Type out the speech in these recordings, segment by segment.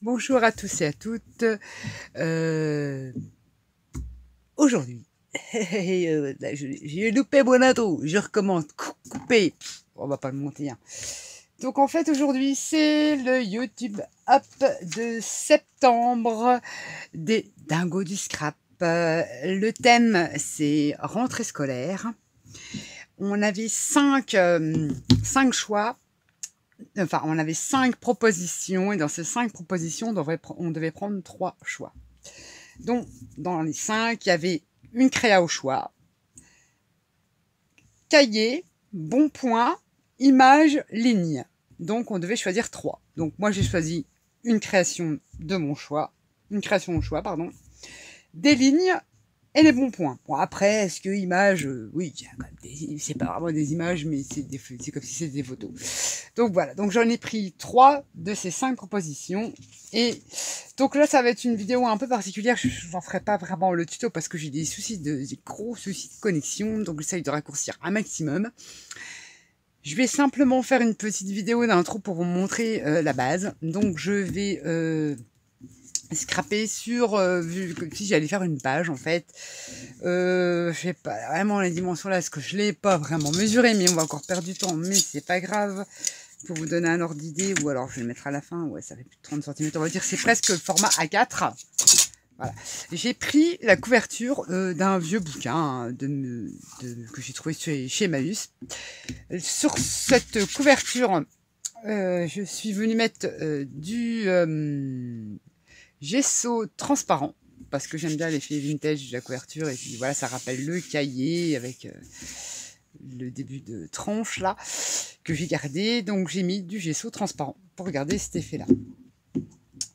Bonjour à tous et à toutes. Aujourd'hui, là, j'ai loupé mon intro. Je recommence. Coupé. On va pas le monter. Hein. Donc en fait aujourd'hui c'est le YouTube Up de septembre des Dingos du Scrap. Le thème c'est rentrée scolaire. On avait cinq choix. Enfin, on avait 5 propositions et dans ces 5 propositions, on devait prendre 3 choix. Donc, dans les 5, il y avait une créa au choix, cahier, bon point, image, ligne. Donc, on devait choisir 3. Donc, moi, j'ai choisi une création de mon choix, une création au choix, pardon, des lignes et les bons points. Bon, après, est-ce que images, oui, c'est pas vraiment des images, mais c'est comme si c'était des photos. Donc voilà, donc j'en ai pris 3 de ces 5 propositions. Et donc là, ça va être une vidéo un peu particulière. Je n'en ferai pas vraiment le tuto parce que j'ai des gros soucis de connexion. Donc j'essaye de raccourcir un maximum. Je vais simplement faire une petite vidéo d'intro pour vous montrer la base. Donc je vais scraper sur, vu que si j'allais faire une page en fait, je sais pas vraiment les dimensions là, parce que je l'ai pas vraiment mesuré, mais on va encore perdre du temps, mais c'est pas grave, pour vous donner un ordre d'idée, ou alors je vais le mettre à la fin, ouais ça fait plus de 30 cm, on va dire c'est presque le format A4, voilà. J'ai pris la couverture d'un vieux bouquin que j'ai trouvé chez Emmaüs. Sur cette couverture, je suis venue mettre du gesso transparent parce que j'aime bien l'effet vintage de la couverture et puis voilà, ça rappelle le cahier avec le début de tranche là que j'ai gardé, donc j'ai mis du gesso transparent pour regarder cet effet là.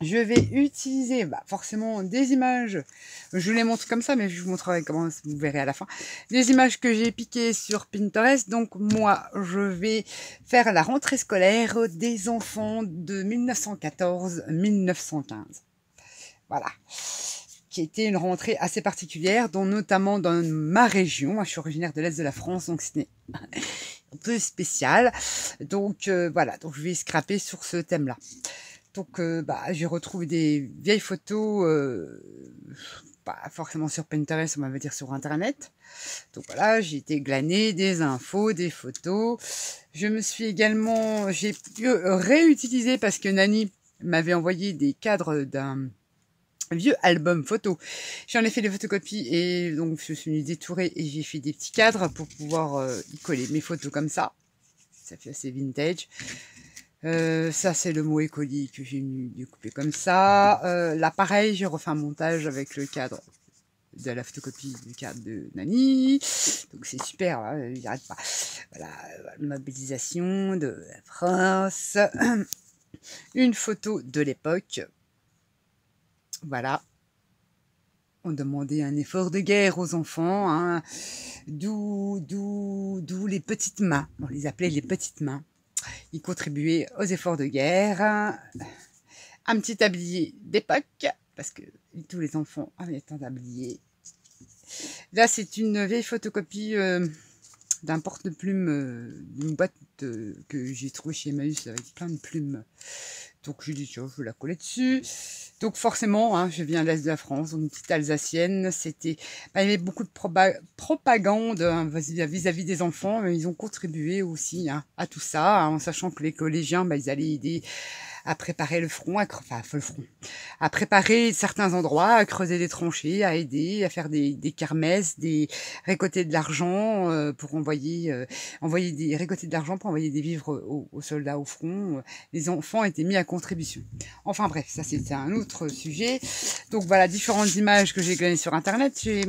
Je vais utiliser forcément des images, je vous les montre comme ça mais je vous montrerai comment vous verrez à la fin, des images que j'ai piquées sur Pinterest. Donc moi je vais faire la rentrée scolaire des enfants de 1914-1915. Voilà, qui était une rentrée assez particulière, dont notamment dans ma région. Je suis originaire de l'Est de la France, donc c'était un peu spécial. Donc voilà, donc je vais scraper sur ce thème-là. Donc j'ai retrouvé des vieilles photos, pas forcément sur Pinterest, on va dire sur Internet. Donc voilà, j'ai été glaner des infos, des photos. Je me suis également, j'ai pu réutiliser parce que Nani m'avait envoyé des cadres d'un vieux album photo. J'en ai fait des photocopies et donc je suis venue détourer et j'ai fait des petits cadres pour pouvoir y coller mes photos comme ça. Ça fait assez vintage. Ça c'est le mot écoli que j'ai découpé comme ça. Là pareil, j'ai refait un montage avec le cadre de la photocopie du cadre de Nani. Donc c'est super, hein, il n'arrête pas. Voilà, mobilisation de la France. Une photo de l'époque. Voilà. On demandait un effort de guerre aux enfants, hein. D'où les petites mains. On les appelait les petites mains. Ils contribuaient aux efforts de guerre. Un petit tablier d'époque, parce que tous les enfants avaient un tablier. Là, c'est une vieille photocopie d'un porte-plume, d'une boîte que j'ai trouvée chez Emmaüs avec plein de plumes. Donc je dis tiens, je vais la coller dessus. Donc forcément, hein, je viens de l'Est de la France, donc une petite Alsacienne. C'était, il y avait beaucoup de propagande hein, vis-à-vis des enfants, mais ils ont contribué aussi hein, à tout ça, hein, en sachant que les collégiens, ils allaient aider à préparer le front, à préparer certains endroits, à creuser des tranchées, à aider, à faire des kermesses, récolter de l'argent pour récolter de l'argent pour envoyer des vivres aux soldats au front. Les enfants étaient mis à contribution. Enfin bref, ça c'était un autre sujet. Donc voilà, différentes images que j'ai glanées sur internet. J'ai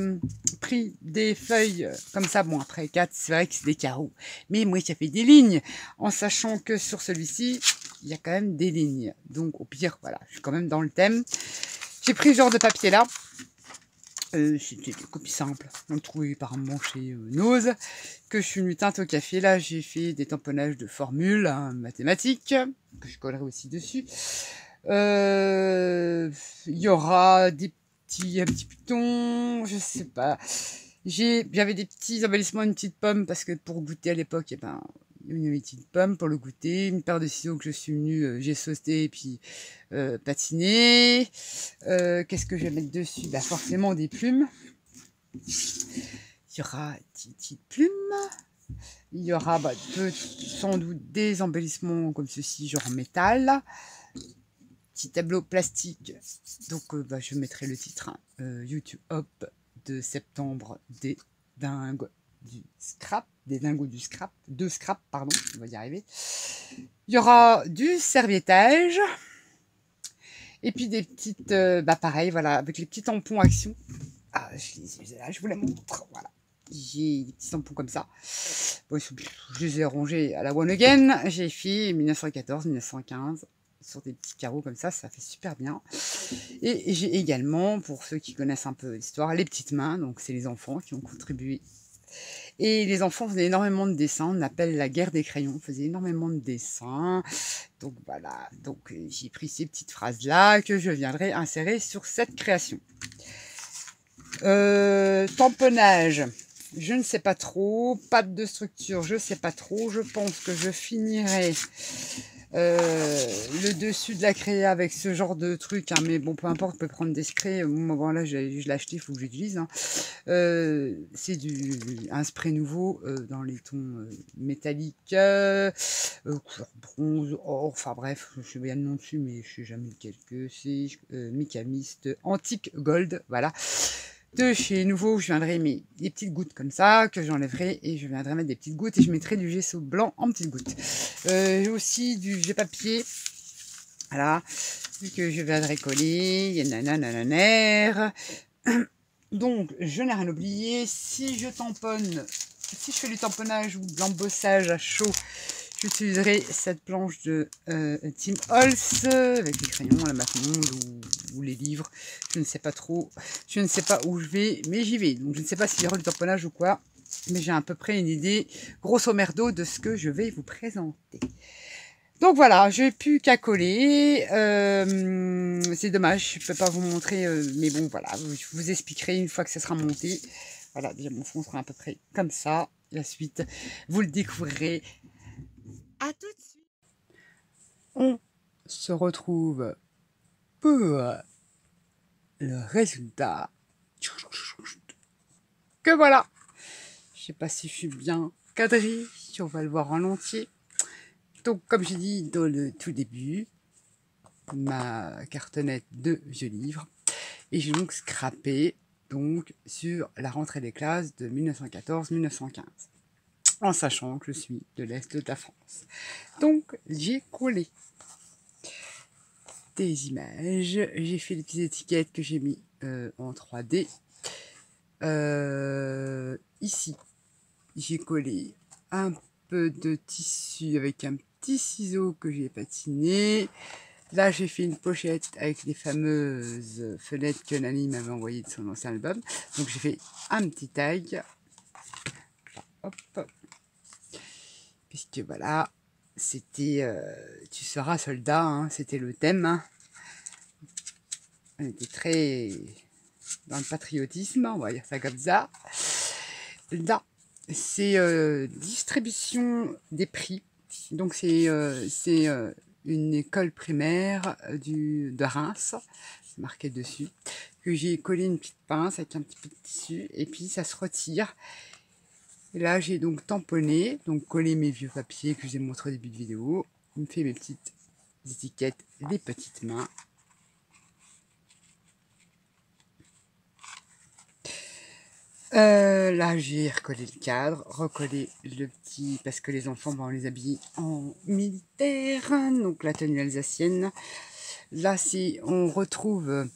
pris des feuilles comme ça, bon après 4, c'est vrai que c'est des carreaux, mais moi ça fait des lignes, en sachant que sur celui-ci, il y a quand même des lignes. Donc au pire, voilà, je suis quand même dans le thème. J'ai pris ce genre de papier là. C'était des copies simples. On le trouvait par moment chez Nose. Que je suis venue teinte au café. Là, j'ai fait des tamponnages de formules hein, mathématiques. Que je collerai aussi dessus. Il y aura un petit piton. Je sais pas. J'avais des petits embellissements, une petite pomme. Parce que pour goûter à l'époque, une petite pomme pour le goûter, une paire de ciseaux que je suis venue, j'ai sauté et puis patiné. Qu'est-ce que je vais mettre dessus? Bah forcément des plumes. Il y aura des petites plumes. Il y aura sans doute des embellissements comme ceci, genre en métal. Petit tableau plastique. Donc je mettrai le titre YouTube Hop de septembre des dingues du scrap. Des dingos du scrap. De scrap, pardon, on va y arriver. Il y aura du serviettage. Et puis des petites, pareil, voilà, avec les petits tampons Action. Ah, je vous la montre, voilà. J'ai des petits tampons comme ça. Bon, je les ai rangés à la One Again. J'ai fait 1914, 1915 sur des petits carreaux comme ça fait super bien. Et j'ai également, pour ceux qui connaissent un peu l'histoire, les petites mains. Donc c'est les enfants qui ont contribué. Et les enfants faisaient énormément de dessins. On appelle la guerre des crayons. On faisait énormément de dessins. Donc voilà. Donc j'ai pris ces petites phrases-là que je viendrai insérer sur cette création. Tamponnage. Je ne sais pas trop. Pâte de structure, je ne sais pas trop. Je pense que je finirai le dessus de la créa avec ce genre de truc. Hein, mais bon, peu importe, on peut prendre des sprays. Bon, là, je l'ai acheté, il faut que j'utilise. Hein. C'est un spray nouveau dans les tons métalliques, couleur bronze, or, enfin bref, je sais bien le nom dessus, mais je sais jamais lequel que c'est. Micamiste Antique Gold, voilà. De chez Nouveau, je viendrai mettre des petites gouttes comme ça, que j'enlèverai, et je viendrai mettre des petites gouttes, et je mettrai du gesso blanc en petites gouttes. J'ai aussi du jet papier, voilà, que je viendrai coller, nanananer. Donc, je n'ai rien oublié. Si je tamponne, si je fais du tamponnage ou de l'embossage à chaud, j'utiliserai cette planche de Tim Holtz avec les crayons, la MapMonde ou les livres. Je ne sais pas trop. Je ne sais pas où je vais, mais j'y vais. Donc, je ne sais pas s'il y aura du tamponnage ou quoi. Mais j'ai à peu près une idée, grosso merdo, de ce que je vais vous présenter. Donc voilà, je n'ai plus qu'à coller. C'est dommage, je ne peux pas vous montrer, mais bon voilà, je vous expliquerai une fois que ça sera monté. Voilà, déjà mon fond sera à peu près comme ça. La suite, vous le découvrirez. À tout de suite. On se retrouve pour le résultat. Que voilà. Je ne sais pas si je suis bien cadré, si on va le voir en entier. Donc, comme j'ai dit dans le tout début, ma cartonnette de vieux livres. Et j'ai donc scrappé donc, sur la rentrée des classes de 1914-1915. En sachant que je suis de l'Est de la France. Donc, j'ai collé des images. J'ai fait des petites étiquettes que j'ai mis en 3D. Ici, j'ai collé un peu de tissu avec un petit ciseau que j'ai patiné. Là, j'ai fait une pochette avec les fameuses fenêtres que Nani m'avait envoyées de son ancien album. Donc, j'ai fait un petit tag. Là, hop. Puisque voilà, c'était tu seras soldat, hein, c'était le thème. Hein. On était très dans le patriotisme, on va dire ça comme ça. Là, c'est distribution des prix. Donc, c'est une école primaire de Reims, c'est marqué dessus, que j'ai collé une petite pince avec un petit peu de tissu, et puis ça se retire. Et là, j'ai donc tamponné, donc collé mes vieux papiers que je vous ai montré au début de vidéo. Je me fais mes petites étiquettes, des petites mains. Là, j'ai recollé le cadre, recollé le petit, parce que les enfants, on les habille en militaire, donc la tenue alsacienne. Là, si on retrouve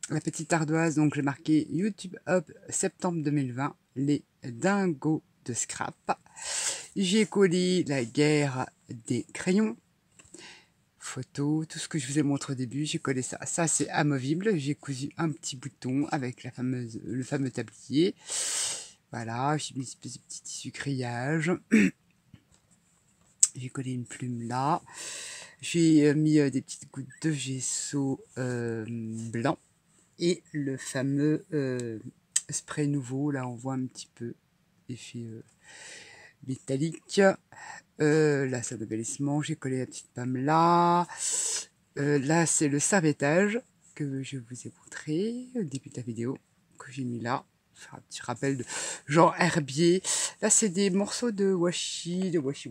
la petite ardoise, donc j'ai marqué YouTube Hop septembre 2020, les dingos de scrap. J'ai collé la guerre des crayons, photos, tout ce que je vous ai montré au début, j'ai collé ça. Ça, c'est amovible. J'ai cousu un petit bouton avec le fameux tablier. Voilà, j'ai mis une espèce de petit tissu grillage. J'ai collé une plume là. J'ai mis des petites gouttes de gesso blanc. Et le fameux spray nouveau, là on voit un petit peu l'effet métallique. Là, c'est l'embellissement. J'ai collé la petite pomme là. Là, c'est le servettage que je vous ai montré au début de la vidéo, que j'ai mis là. Faire un petit rappel de genre herbier. Là, c'est des morceaux de washi, washi.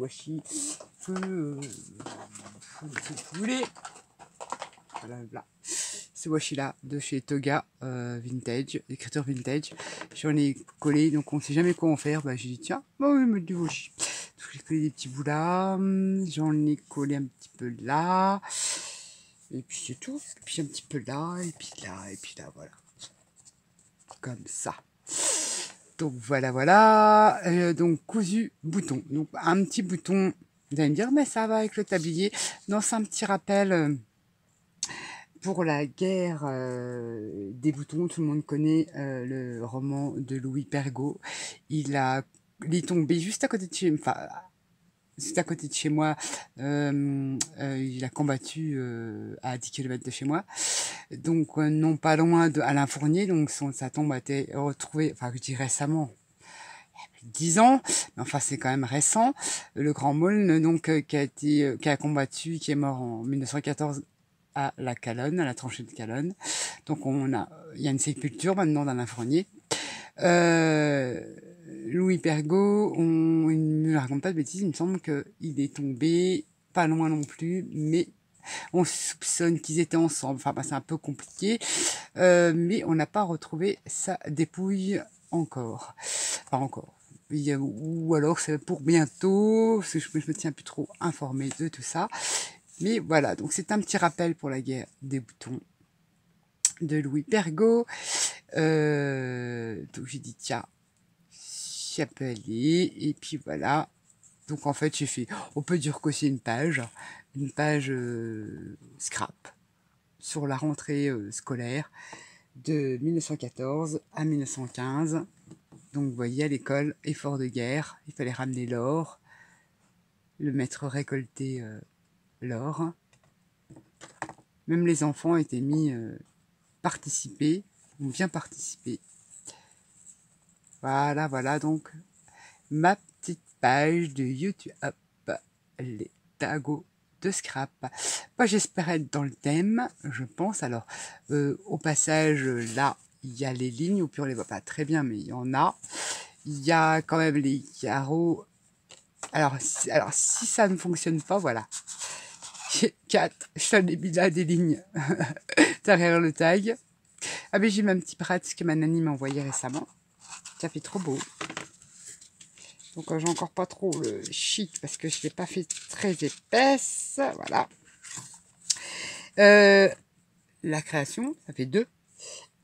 Si vous voulez. Voilà. Ce washi là de chez Toga Vintage, écriture vintage. J'en ai collé, donc on sait jamais quoi en faire. Bah, j'ai dit tiens, bah oui, mettre du washi. Donc j'ai collé des petits bouts là, j'en ai collé un petit peu là, et puis c'est tout. Et puis un petit peu là, et puis là, voilà. Comme ça. Donc voilà. Donc cousu bouton. Donc un petit bouton. Vous allez me dire, mais ça va avec le tablier. Non, c'est un petit rappel. Pour la guerre des boutons, tout le monde connaît le roman de Louis Pergaud. Il est tombé juste à côté de chez moi. Il a combattu à 10 km de chez moi. Donc, non pas loin de Alain Fournier. Donc, sa tombe a été retrouvée, enfin, je dis récemment, 10 ans, mais enfin c'est quand même récent. Le Grand Maulne, donc qui a combattu, qui est mort en 1914 à la Calonne, à la tranchée de Calonne. Donc il y a une sépulture maintenant d'Alain Fournier. Louis Pergaud, il ne me raconte pas de bêtises, il me semble qu'il est tombé pas loin non plus, mais on soupçonne qu'ils étaient ensemble. Enfin, c'est un peu compliqué, mais on n'a pas retrouvé sa dépouille encore. Pas encore. Ou alors c'est pour bientôt, parce que je me tiens plus trop informée de tout ça. Mais voilà, donc c'est un petit rappel pour la guerre des boutons de Louis Pergaud. Donc j'ai dit tiens, ça peut aller. Et puis voilà. Donc en fait j'ai fait, on peut dire que c'est une page scrap sur la rentrée scolaire de 1914 à 1915. Donc vous voyez à l'école, effort de guerre, il fallait ramener l'or, le maître récolter l'or. Même les enfants étaient mis participer, ont bien participé. Voilà donc ma petite page de YouTube, les tagots de scrap. Moi j'espère être dans le thème, je pense. Alors au passage là, il y a les lignes, au pire on les voit pas très bien, mais il y en a. Il y a quand même les carreaux. Alors si ça ne fonctionne pas, voilà. 4, je t'en ai mis là des lignes derrière le tag. Ah mais j'ai ma petite pratique que ma nanny m'a envoyé récemment. Ça fait trop beau. Donc j'ai encore pas trop le chic parce que je ne l'ai pas fait très épaisse. Voilà. La création, ça fait 2.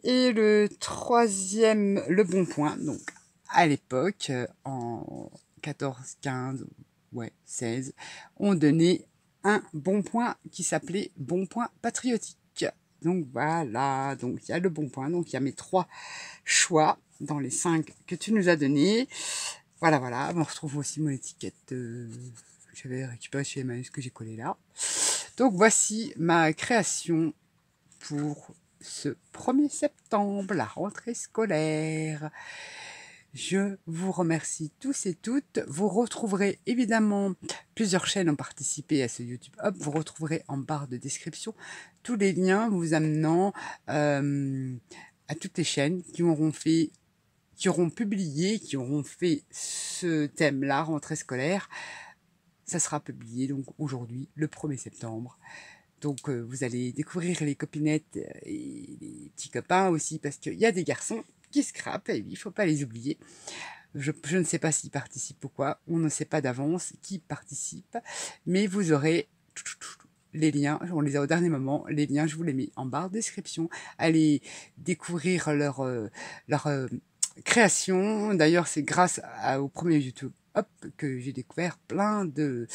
Et le troisième, le bon point. Donc à l'époque, en 14, 15, ouais, 16, on donnait un bon point qui s'appelait bon point patriotique. Donc voilà, donc il y a le bon point. Donc il y a mes 3 choix dans les 5 que tu nous as donnés. Voilà, on retrouve aussi mon étiquette que j'avais récupérée chez Emmaüs que j'ai collée là. Donc voici ma création pour ce 1er septembre, la rentrée scolaire. Je vous remercie tous et toutes. Vous retrouverez évidemment plusieurs chaînes ont participé à ce YouTube Hub. Vous retrouverez en barre de description tous les liens vous amenant à toutes les chaînes qui auront publié, qui auront fait ce thème-là, rentrée scolaire. Ça sera publié donc aujourd'hui, le 1er septembre. Donc vous allez découvrir les copinettes et les petits copains aussi, parce qu'il y a des garçons qui scrapent, et il ne faut pas les oublier. Je ne sais pas s'ils participent ou quoi, on ne sait pas d'avance qui participe, mais vous aurez les liens, on les a au dernier moment, les liens je vous les mets en barre de description. Allez découvrir leur création. D'ailleurs c'est grâce au premier YouTube que j'ai découvert plein de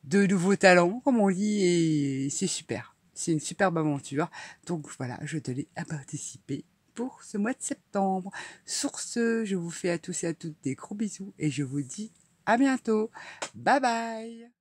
nouveaux talents, comme on dit, et c'est super. C'est une superbe aventure. Donc voilà, je tenais à participer pour ce mois de septembre. Sur ce, je vous fais à tous et à toutes des gros bisous et je vous dis à bientôt. Bye bye!